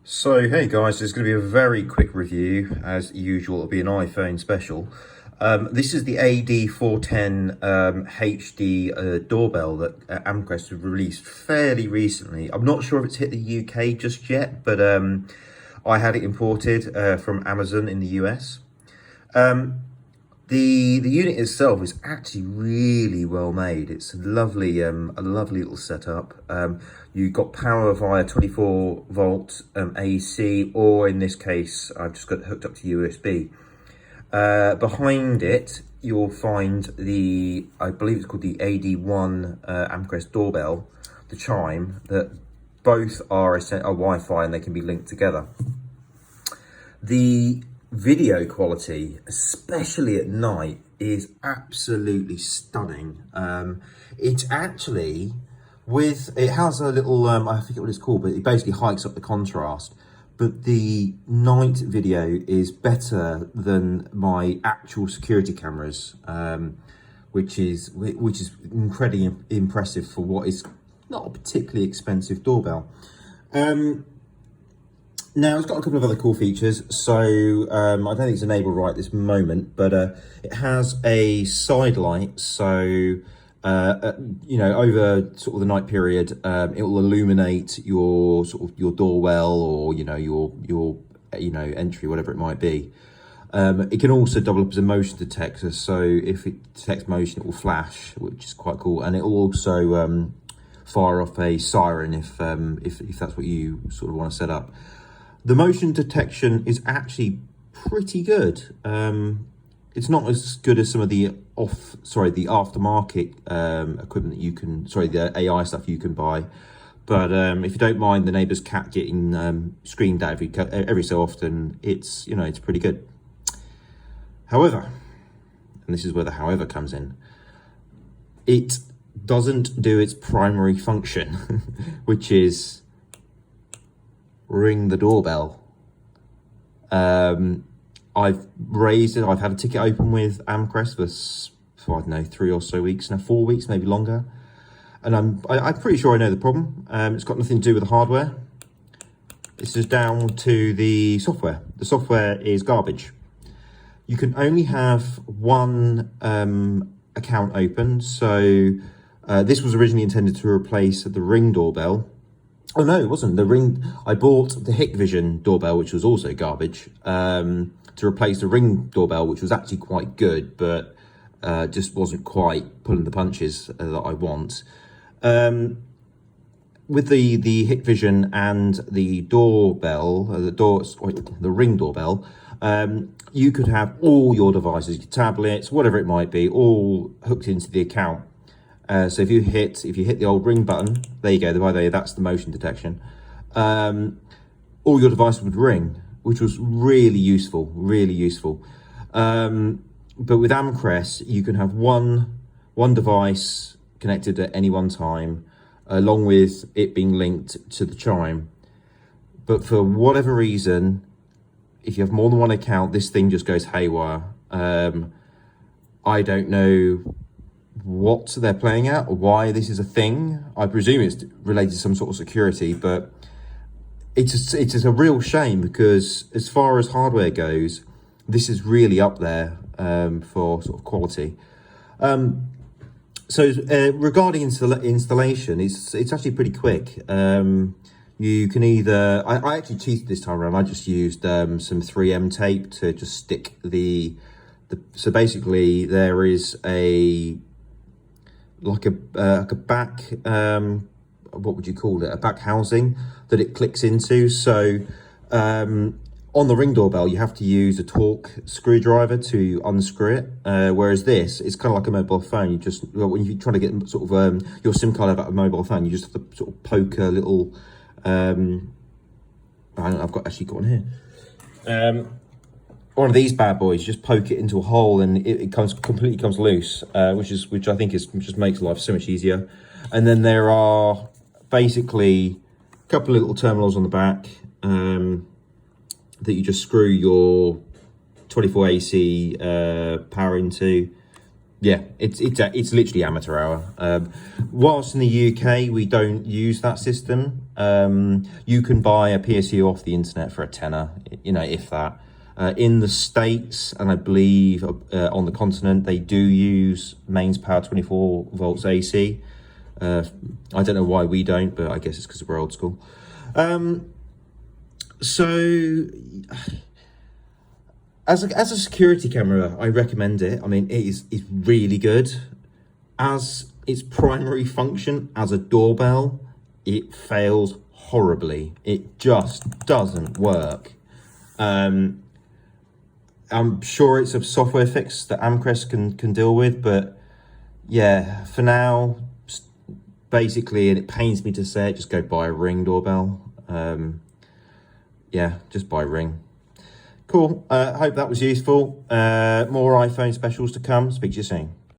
So hey guys, there's going to be a very quick review. As usual, it'll be an iPhone special. This is the AD410 HD doorbell that Amcrest have released fairly recently. I'm not sure if it's hit the UK just yet, but I had it imported from Amazon in the US. The unit itself is actually really well made. It's a lovely little setup. You've got power via 24 volt AC, or in this case, I've just got it hooked up to USB. Behind it, you'll find I believe it's called the AD1 Amcrest doorbell, the chime, that both are Wi-Fi and they can be linked together. The video quality, especially at night, is absolutely stunning. It's actually it has a little I forget what it's called, but it basically hikes up the contrast. But the night video is better than my actual security cameras, which is incredibly impressive for what is not a particularly expensive doorbell. Now, it's got a couple of other cool features. So I don't think it's enabled right this moment, but it has a side light. So over sort of the night period, it will illuminate your doorwell, or your entry, whatever it might be. It can also double up as a motion detector. So if it detects motion, it will flash, which is quite cool, and it will also fire off a siren if that's what you sort of want to set up. The motion detection is actually pretty good. It's not as good as some of the aftermarket equipment that the AI stuff you can buy. But if you don't mind the neighbour's cat getting screamed at every so often, it's pretty good. However, and this is where the however comes in, it doesn't do its primary function, which is ring the doorbell. I've raised it. I've had a ticket open with Amcrest for I don't know, 3 or so weeks now, 4 weeks, maybe longer, and I'm pretty sure I know the problem. It's got nothing to do with the hardware. This is down to the software. The software is garbage. You can only have one account open. So this was originally intended to replace the Ring doorbell. Oh no, it wasn't. I bought the Hikvision doorbell, which was also garbage, to replace the Ring doorbell, which was actually quite good, but just wasn't quite pulling the punches that I want. With the Hikvision and the doorbell, the Ring doorbell, you could have all your devices, your tablets, whatever it might be, all hooked into the account. So if you hit the old Ring button, there you go. By the way, that's the motion detection. All your devices would ring, which was really useful, really useful. But with Amcrest, you can have one device connected at any one time, along with it being linked to the chime. But for whatever reason, if you have more than one account, this thing just goes haywire. I don't know what they're playing at or why this is a thing. I presume it's related to some sort of security, but it's just a real shame, because as far as hardware goes, this is really up there for sort of quality. Regarding installation, it's actually pretty quick. You can either, I actually cheated this time around. I just used some 3M tape to just stick so basically there is a back, what would you call it? A back housing that it clicks into. So on the Ring doorbell, you have to use a torque screwdriver to unscrew it. Whereas this, it's kind of like a mobile phone. When you're trying to get sort of your SIM card out of a mobile phone, you just have to sort of poke a little. I've actually got one here. One of these bad boys, just poke it into a hole and it completely comes loose, which I think just makes life so much easier. And then there are basically a couple of little terminals on the back that you just screw your 24 AC power into. Yeah, it's literally amateur hour. Whilst in the UK we don't use that system, You can buy a PSU off the internet for a tenner, you know, if that. In the States, and I believe on the continent, they do use mains power 24 volts AC. I don't know why we don't, but I guess it's because we're old school. So as a security camera, I recommend it. I mean, it's really good. As its primary function as a doorbell, it fails horribly. It just doesn't work. I'm sure it's a software fix that Amcrest can deal with, but yeah, for now, basically, and it pains me to say it, just go buy a Ring doorbell. Yeah, just buy Ring. Cool. Hope that was useful. More iPhone specials to come. Speak to you soon.